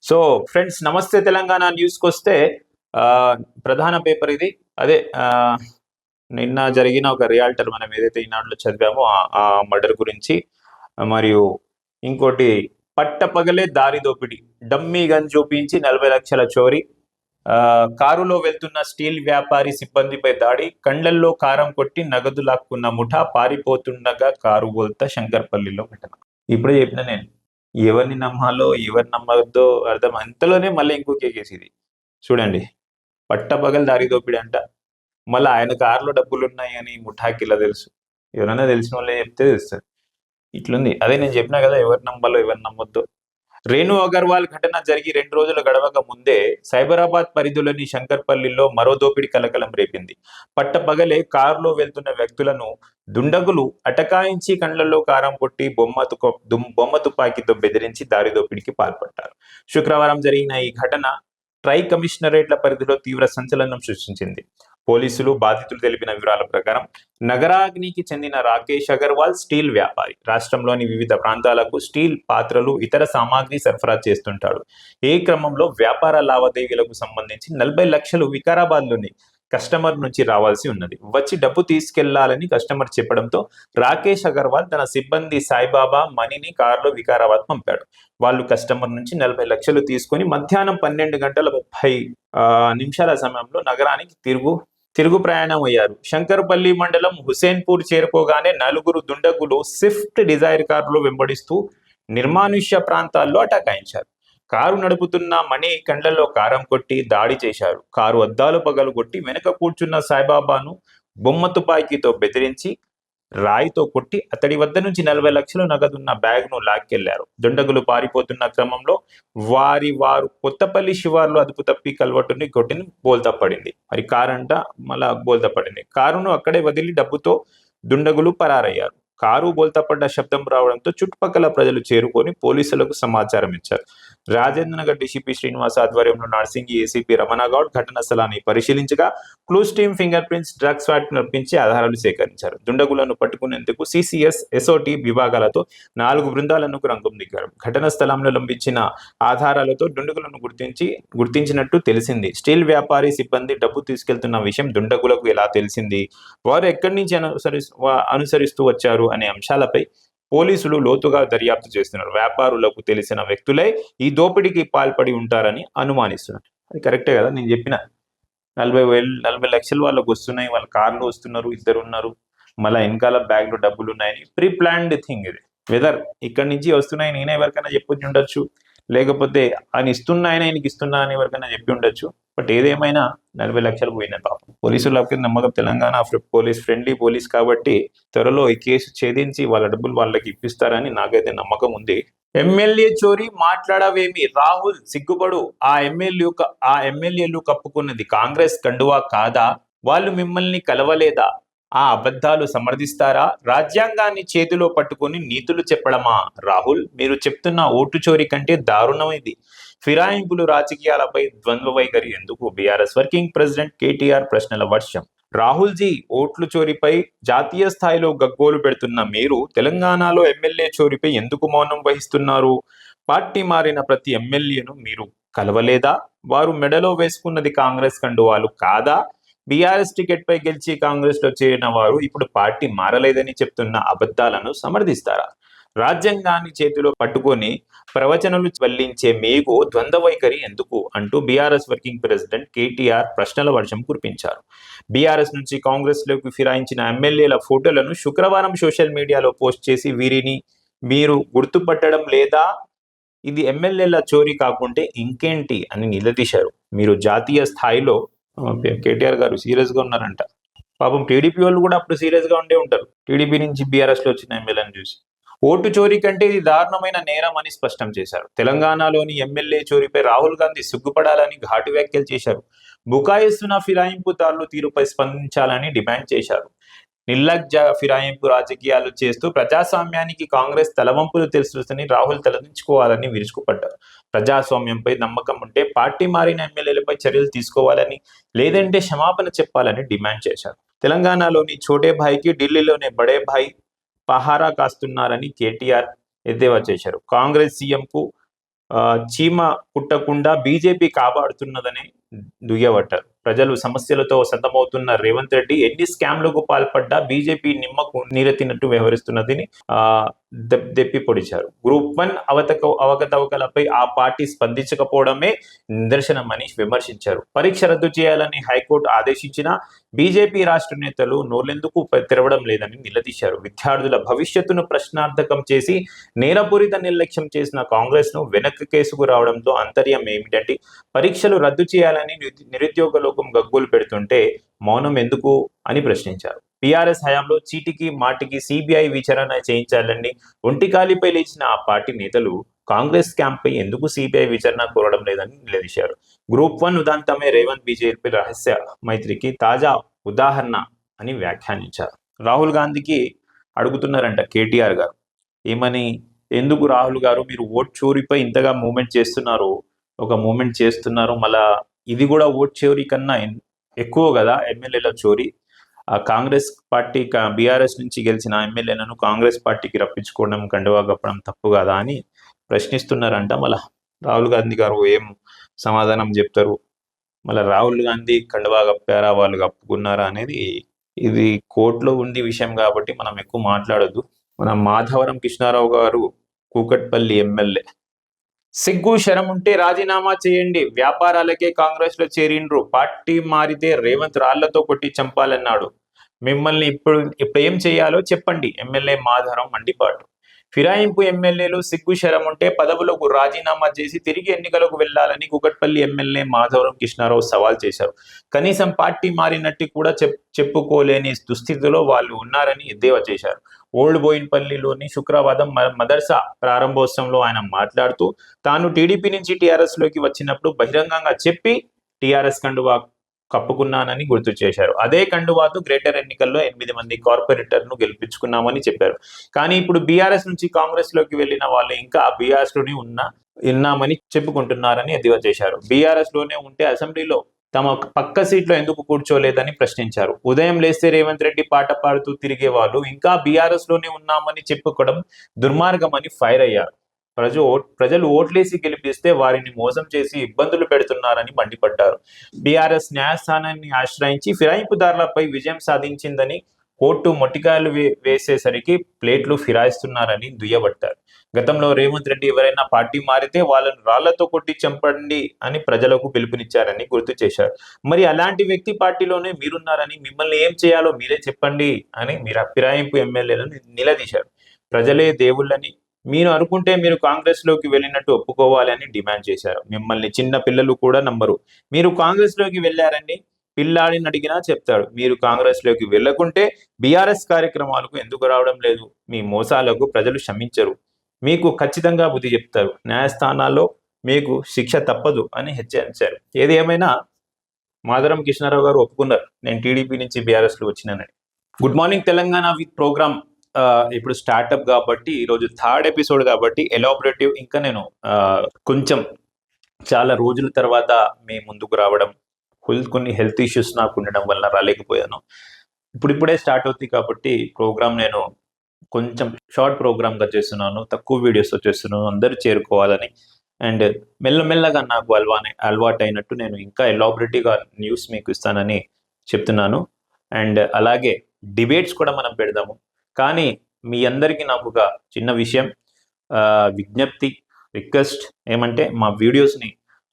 So friends, నమస్తే తెలంగాణ న్యూస్కి వస్తే ప్రధాన పేపర్ ఇది. అదే నిన్న జరిగిన ఒక రియాల్టర్ మనం ఏదైతే ఈనాడులో చదివామో ఆ మర్డర్ గురించి. మరియు ఇంకోటి, పట్టపగలే దారి దోపిడీ, డమ్మీ గన్ చూపించి 40 లక్షల చోరీ, కారులో వెళ్తున్న స్టీల్ వ్యాపారి సిబ్బందిపై దాడి, కండ్లల్లో కారం కొట్టి నగదు లాక్కున్న ముఠా, పారిపోతుండగా కారు బోల్తా శంకర్పల్లిలో ఘటన. ఇప్పుడే చెప్పిన నేను, ఎవరిని నమ్మాలో ఎవరిని నమ్మద్దో అర్థం. అంతలోనే మళ్ళీ ఇంకో కేసు ఇది చూడండి. పట్టపగలు దారి దోపిడి అంట. మళ్ళీ ఆయన కారులో డబ్బులు ఉన్నాయి అని ముఠాకి ఇలా తెలుసు. ఎవరైనా తెలిసిన వాళ్ళే చెప్తే తెలుస్తుంది. ఇట్లుంది. అదే నేను చెప్పినా కదా, ఎవరు నమ్మాలో ఎవరు నమ్మొద్దో. రేణు అగర్వాల్ ఘటన జరిగి 2 రోజులు గడవక ముందే సైబరాబాద్ పరిధిలోని శంకర్పల్లిలో మరో దోపిడీ కలకలం రేపింది. పట్టపగలే కారులో వెళ్తున్న వ్యక్తులను దుండగులు అటకాయించి కండ్లలో కారం కొట్టి బొమ్మ తుపాకీతో బెదిరించి దారి దోపిడీకి పాల్పడ్డారు. శుక్రవారం జరిగిన ఈ ఘటన ట్రై కమిషనరేట్ల పరిధిలో తీవ్ర సంచలనం సృష్టించింది. పోలీసులు బాధితులు తెలిపిన వివరాల ప్రకారం నగరాగ్నికి చెందిన రాకేష్ అగర్వాల్ స్టీల్ వ్యాపారి. రాష్ట్రంలోని వివిధ ప్రాంతాలకు స్టీల్ పాత్రలు, ఇతర సామాగ్రి సరఫరా చేస్తుంటాడు. ఏ క్రమంలో వ్యాపార లావాదేవీలకు సంబంధించి 40 లక్షలు వికారాబాద్లోని కస్టమర్ నుంచి రావాల్సి ఉన్నది. వచ్చి డబ్బు తీసుకెళ్లాలని కస్టమర్ చెప్పడంతో రాకేష్ అగర్వాల్ తన సిబ్బంది సాయిబాబా, మణిని కారులో వికారాబాద్ పంపాడు. వాళ్ళు కస్టమర్ నుంచి 40 లక్షలు తీసుకుని మధ్యాహ్నం 12 గంటల 30 నిమిషాల సమయంలో నగరానికి తిరుగు ప్రయాణం అయ్యారు. శంకర్పల్లి మండలం హుసేన్పూర్ చేరుకోగానే 4 దుండగులు స్విఫ్ట్ డిజైర్ కారులో వెంబడిస్తూ నిర్మానుష్య ప్రాంతాల్లో అటాకాయించారు. కారు నడుపుతున్న మణి కండ్లలో కారం కొట్టి దాడి చేశారు. కారు అద్దాలు పగలగొట్టి వెనుక కూర్చున్న సాయిబాబాను బొమ్మ తుపాకీతో బెదిరించి రాయితో కొట్టి అతడి వద్ద నుంచి 40 లక్షలు నగదున్న బ్యాగ్ను లాక్కెళ్లారు. దుండగులు పారిపోతున్న క్రమంలో వారు కొత్తపల్లి శివార్లో అదుపు తప్పి కల్వట్టుని కొట్టిన బోల్తా పడింది. మరి కారంట మళ్ళా బోల్తా పడింది. కారును అక్కడే వదిలి డబ్బుతో దుండగులు పరారయ్యారు. కారు బోల్తాపడ్డ శబ్దం రావడంతో చుట్టుపక్కల ప్రజలు చేరుకొని పోలీసులకు సమాచారం ఇచ్చారు. రాజేంద్రనగర్ డీసీపీ శ్రీనివాస్ ఆధ్వర్యంలో నార్సింగి ఏసీపీ రమణగౌడ్ ఘటనా స్థలాన్ని పరిశీలించగా clues team finger prints, dog squad నడిపించి ఆధారాలు సేకరించారు. దుండగులను పట్టుకునేందుకు సిసిఎస్, ఎస్ఓటి విభాగాలతో 4 బృందాలను రంగం దిగారు. ఘటనా స్థలంలో లంబించిన ఆధారాలతో దుండగులను గుర్తించినట్టు తెలిసింది. స్టీల్ వ్యాపారి సిబ్బంది డబ్బు తీసుకెళ్తున్న విషయం దుండగులకు ఎలా తెలిసింది, వారు ఎక్కడి నుంచి అనుసరిస్తూ వచ్చారు అనే అంశాలపై పోలీసులు లోతుగా దర్యాప్తు చేస్తున్నారు. వ్యాపారులకు తెలిసిన వ్యక్తులే ఈ దోపిడీకి పాల్పడి ఉంటారని అనుమానిస్తున్నారు. అది కరెక్టే కదా, నేను చెప్పిన 40 లక్షలు వాళ్ళకు వస్తున్నాయి, వాళ్ళ కార్లు వస్తున్నారు, ఇద్దరు ఉన్నారు, మళ్ళీ వెనకాల బ్యాగ్లో డబ్బులు ఉన్నాయని ప్రీ ప్లాన్డ్ థింగ్ ఇది. వెదర్ ఇక్కడి నుంచి వస్తున్నాయి నేనే ఎవరికైనా చెప్పొచ్చి ఉండొచ్చు, లేకపోతే ఆయన ఇస్తున్నా ఆయనకి ఇస్తున్నా అని ఎవరికైనా చెప్పి ఉండొచ్చు. బట్ ఏదేమైనా 40 లక్షలు పోయినాయి పాపం. పోలీసులకి నమ్మకం. తెలంగాణ పోలీస్ ఫ్రెండ్లీ పోలీస్ కాబట్టి త్వరలో ఈ కేసు ఛేదించి వాళ్ళ డబ్బులు వాళ్ళకి ఇప్పిస్తారని నాకైతే నమ్మకం ఉంది. ఎమ్మెల్యే చోరీ మాట్లాడవేమి రాహుల్, సిగ్గుపడు. ఆ ఎమ్మెల్యేలు కప్పుకున్నది కాంగ్రెస్ కండువా కాదా? వాళ్ళు మిమ్మల్ని కలవలేదా? ఆ అబద్ధాలు సమర్థిస్తారా? రాజ్యాంగాన్ని చేతిలో పట్టుకుని నీతులు చెప్పడమా? రాహుల్, మీరు చెప్తున్న ఓటు చోరీ కంటే దారుణం ఇది. ఫిరాయింపులు, రాజకీయాలపై ద్వంద్వ వైఖరి ఎందుకు? బీఆర్ఎస్ వర్కింగ్ ప్రెసిడెంట్ కేటీఆర్ ప్రశ్నల వర్షం. రాహుల్ జీ, ఓట్లు చోరీపై జాతీయ స్థాయిలో గగ్గోలు పెడుతున్న మీరు తెలంగాణలో ఎమ్మెల్యే చోరీపై ఎందుకు మౌనం వహిస్తున్నారు? పార్టీ మారిన ప్రతి ఎమ్మెల్యేను మీరు కలవలేదా? వారు మెడలో వేసుకున్నది కాంగ్రెస్ కండువాలు కాదా? బీఆర్ఎస్ టికెట్ పై గెలిచి కాంగ్రెస్ లో చేరిన వారు ఇప్పుడు పార్టీ మారలేదని చెప్తున్న అబద్ధాలను సమర్థిస్తారా? రాజ్యాంగాన్ని చేతిలో పట్టుకొని ప్రవచనలు వల్లించే మీకు ద్వంద్వ వైఖరి ఎందుకు అంటూ బీఆర్ఎస్ వర్కింగ్ ప్రెసిడెంట్ కేటీఆర్ ప్రశ్నల వర్షం కురిపించారు. బీఆర్ఎస్ నుంచి కాంగ్రెస్ లోకి ఫిరాయించిన ఎమ్మెల్యేల ఫోటోలను శుక్రవారం సోషల్ మీడియాలో పోస్ట్ చేసి వీరిని మీరు గుర్తుపట్టడం లేదా? ఇది ఎమ్మెల్యేల చోరీ కాకుంటే ఇంకేంటి అని నిలదీశారు. మీరు జాతీయ స్థాయిలో కేటీఆర్ గారు సీరియస్ గా ఉన్నారంట. పాపం టీడీపీ వాళ్ళు కూడా అప్పుడు సీరియస్ గా ఉండే ఉంటారు, టీడీపీ నుంచి బీఆర్ఎస్ లో వచ్చిన ఎమ్మెల్యేని చూసి. ఓటు చోరీ కంటే ఇది దారుణమైన నేరం అని స్పష్టం చేశారు. తెలంగాణలోని ఎమ్మెల్యే చోరీపై రాహుల్ గాంధీ సిగ్గుపడాలని ఘాటు వ్యాఖ్యలు చేశారు. బుకాయిస్తున్న ఫిరాయింపుదారులు తీరుపై స్పందించాలని డిమాండ్ చేశారు. నిర్లజ్జ ఫిరాయింపు రాజకీయాలు చేస్తూ ప్రజాస్వామ్యానికి కాంగ్రెస్ తలవంపులు తెలుసుని రాహుల్ తలదించుకోవాలని విరుచుకుపడ్డారు. ప్రజాస్వామ్యంపై నమ్మకం ఉంటే పార్టీ మారిన ఎమ్మెల్యేలపై చర్యలు తీసుకోవాలని, లేదంటే క్షమాపణ చెప్పాలని డిమాండ్ చేశారు. తెలంగాణలోని చోటే భాయ్కి ఢిల్లీలోని బడే భాయ్ పహారా కాస్తున్నారని కేటీఆర్ ఎద్దేవా చేశారు. కాంగ్రెస్ సీఎంకు చీమ కుట్టకుండా బీజేపీ కాపాడుతున్నదని దుయ్యబట్టారు. ప్రజలు సమస్యలతో సతమవుతున్న రేవంత్ రెడ్డి ఎన్ని స్కామ్లకు పాల్పడ్డా బీజేపీ నిమ్మకు నీరెత్తినట్టు వ్యవహరిస్తున్నదని దెప్పి పొడిచారు. గ్రూప్ 1 అవకతవకలపై ఆ పార్టీ స్పందించకపోవడమే నిదర్శనమని విమర్శించారు. పరీక్ష రద్దు చేయాలని హైకోర్టు ఆదేశించినా బీజేపీ రాష్ట్ర నేతలు నోర్లెందుకు తెరవడం లేదని నిలదీశారు. విద్యార్థుల భవిష్యత్తును ప్రశ్నార్థకం చేసి నేరపూరిత నిర్లక్ష్యం చేసిన కాంగ్రెస్ ను వెనక్కి కేసుకు రావడంతో అంతర్యం ఏమిటంటే పరీక్షలు రద్దు చేయాలని నిరుద్యోగ లోకం గగ్గోలు పెడుతుంటే మౌనం ఎందుకు అని ప్రశ్నించారు. టీఆర్ఎస్ హయాంలో చీటికి మాటికి సిబిఐ విచారణ చేయించాలని ఒంటికాలిపై లేచిన ఆ పార్టీ నేతలు కాంగ్రెస్ క్యాంపై ఎందుకు సిబిఐ విచారణ కోరడం లేదని నిలదీశారు. గ్రూప్ 1 ఉదాంతమే రేవంత్ బీజేపీ రహస్య మైత్రికి తాజా ఉదాహరణ అని వ్యాఖ్యానించారు. రాహుల్ గాంధీకి అడుగుతున్నారంట కేటీఆర్ గారు, ఏమని, ఎందుకు రాహుల్ గారు మీరు ఓట్ చోరీపై ఇంతగా మూమెంట్ చేస్తున్నారు, మళ్ళా ఇది కూడా ఓట్ చోరీ కన్నా ఎక్కువ కదా ఎమ్మెల్యేల చోరీ. కాంగ్రెస్ పార్టీ బీఆర్ఎస్ నుంచి గెలిచిన ఎమ్మెల్యేలను కాంగ్రెస్ పార్టీకి రప్పించుకోవడం, కండువా కప్పడం తప్పు కదా అని ప్రశ్నిస్తున్నారంట. మళ్ళా రాహుల్ గాంధీ గారు ఏం సమాధానం చెప్తారు, మళ్ళీ రాహుల్ గాంధీ కండువా కప్పారా, వాళ్ళు కప్పుకున్నారా అనేది ఇది కోర్టులో ఉంది విషయం కాబట్టి మనం ఎక్కువ మాట్లాడొద్దు. మన మాధవరం కృష్ణారావు గారు కూకట్పల్లి ఎమ్మెల్యే, సిగ్గు శరం ఉంటే రాజీనామా చేయండి, వ్యాపారాలకే కాంగ్రెస్ లో చేరిండ్రు, పార్టీ మారితే రేవంత్ రాళ్లతో కొట్టి చంపాలన్నాడు, మిమ్మల్ని ఇప్పుడు ఏం చేయాలో చెప్పండి, ఎమ్మెల్యే మాధవరం మండిపాటు. ఫిరాయింపు ఎమ్మెల్యేలు సిగ్గు శరం ఉంటే పదవులకు రాజీనామా చేసి తిరిగి ఎన్నికలకు వెళ్లాలని కూకట్పల్లి ఎమ్మెల్యే మాధవరం కృష్ణారావు సవాల్ చేశారు. కనీసం పార్టీ మారినట్టు కూడా చెప్పుకోలేని దుస్థితిలో వాళ్ళు ఉన్నారని ఎద్దేవా చేశారు. ఓల్డ్ బోయిన్పల్లిలోని శుక్రవారం మదర్సా ప్రారంభోత్సవంలో ఆయన మాట్లాడుతూ తాను టీడీపీ నుంచి టీఆర్ఎస్ లోకి వచ్చినప్పుడు బహిరంగంగా చెప్పి టీఆర్ఎస్ కండువా కప్పుకున్నానని గుర్తు చేశారు. అదే కండువాతో గ్రేటర్ ఎన్నికల్లో 8 మంది కార్పొరేటర్ను గెలిపించుకున్నామని చెప్పారు. కానీ ఇప్పుడు బీఆర్ఎస్ నుంచి కాంగ్రెస్ లోకి వెళ్లిన వాళ్ళు ఇంకా బీఆర్ఎస్ లోనే ఉన్నామని చెప్పుకుంటున్నారని ఎద్దేవా చేశారు. బీఆర్ఎస్ లోనే ఉంటే అసెంబ్లీలో తమ పక్క సీట్లో ఎందుకు కూర్చోలేదని ప్రశ్నించారు. ఉదయం లేస్తే రేవంత్ రెడ్డి పాట పాడుతూ తిరిగే వాళ్ళు ఇంకా బీఆర్ఎస్ లోనే ఉన్నామని చెప్పుకోవడం దుర్మార్గమని ఫైర్ అయ్యారు. ప్రజలు ఓట్లేసి గెలిపిస్తే వారిని మోసం చేసి ఇబ్బందులు పెడుతున్నారని మండిపడ్డారు. బీఆర్ఎస్ న్యాయస్థానాన్ని ఆశ్రయించి ఫిరాయింపుదారులపై విజయం సాధించిందని కోర్టు మొట్టికాయలు వేసేసరికి ప్లేట్లు ఫిరాయిస్తున్నారని దుయ్యబట్టారు. గతంలో రేవంత్ రెడ్డి ఎవరైనా పార్టీ మారితే వాళ్ళను రాళ్లతో కొట్టి చంపండి అని ప్రజలకు పిలుపునిచ్చారని గుర్తు చేశారు. మరి అలాంటి వ్యక్తి పార్టీలోనే మీరున్నారని, మిమ్మల్ని ఏం చేయాలో మీరే చెప్పండి అని ఫిరాయింపు ఎమ్మెల్యేలను నిలదీశారు. ప్రజలే దేవుళ్ళని మీరు అనుకుంటే మీరు కాంగ్రెస్ లోకి వెళ్ళినట్టు ఒప్పుకోవాలి అని డిమాండ్ చేశారు. మిమ్మల్ని చిన్న పిల్లలు కూడా నమ్మరు, మీరు కాంగ్రెస్ లోకి వెళ్ళారని పిల్లాడిని అడిగినా చెప్తాడు. మీరు కాంగ్రెస్ లోకి వెళ్ళకుంటే బీఆర్ఎస్ కార్యక్రమాలకు ఎందుకు రావడం లేదు, మీ మోసాలకు ప్రజలు క్షమించరు, మీకు ఖచ్చితంగా బుద్ధి చెప్తారు, న్యాయస్థానాల్లో మీకు శిక్ష తప్పదు అని హెచ్చరించారు. ఏది ఏమైనా మాధవరం కృష్ణారావు గారు ఒప్పుకున్నారు, నేను టీడీపీ నుంచి బీఆర్ఎస్ లో వచ్చినానని. Good morning Telangana with program ఇప్పుడు స్టార్ట్అప్ కాబట్టి ఈరోజు 3rd ఎపిసోడ్ కాబట్టి ఎలాబరేటివ్ ఇంకా నేను కొంచెం చాలా రోజుల తర్వాత మీ ముందుకు రావడం, కొన్ని హెల్త్ ఇష్యూస్ నాకు ఉండడం వల్ల రాలేకపోయాను. ఇప్పుడే స్టార్ట్ అవుతుంది కాబట్టి ప్రోగ్రామ్ నేను కొంచెం షార్ట్ ప్రోగ్రామ్గా చేస్తున్నాను, తక్కువ వీడియోస్తో చేస్తున్నాను, అందరూ చేరుకోవాలని. అండ్ మెల్లమెల్లగా నాకు అలవాటు అయినట్టు నేను ఇంకా ఎలాబరేటివ్గా న్యూస్ మీకు ఇస్తానని చెప్తున్నాను. అండ్ అలాగే డిబేట్స్ కూడా మనం పెడదాము. కానీ మీ అందరికీ నాకు ఒక చిన్న విషయం, విజ్ఞప్తి, రిక్వెస్ట్ ఏమంటే మా వీడియోస్ని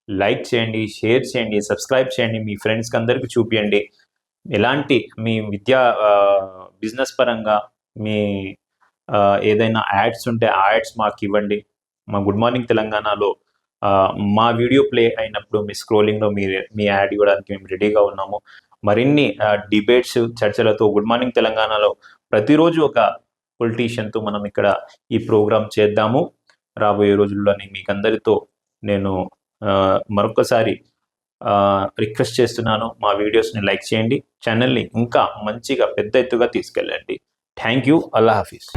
లైక్ చేయండి, షేర్ చేయండి, సబ్స్క్రైబ్ చేయండి, మీ ఫ్రెండ్స్కి అందరికీ చూపించండి. ఎలాంటి మీ బిజినెస్ పరంగా మీ ఏదైనా యాడ్స్ ఉంటే ఆ యాడ్స్ మాకు ఇవ్వండి. మా గుడ్ మార్నింగ్ తెలంగాణలో మా వీడియో ప్లే అయినప్పుడు మీ స్క్రోలింగ్లో మీ యాడ్ ఇవ్వడానికి మేము రెడీగా ఉన్నాము. మరిన్ని డిబేట్స్, చర్చలతో గుడ్ మార్నింగ్ తెలంగాణలో ప్రతిరోజు ఒక పొలిటీషియన్తో మనం ఇక్కడ ఈ ప్రోగ్రాం చేద్దాము. రాబోయే రోజుల్లోని మీకు అందరితో నేను మరొకసారి రిక్వెస్ట్ చేస్తున్నాను, మా వీడియోస్ని లైక్ చేయండి, ఛానల్ని ఇంకా మంచిగా పెద్ద ఎత్తుగా తీసుకెళ్ళండి. Thank you. అల్లా హాఫీజ్.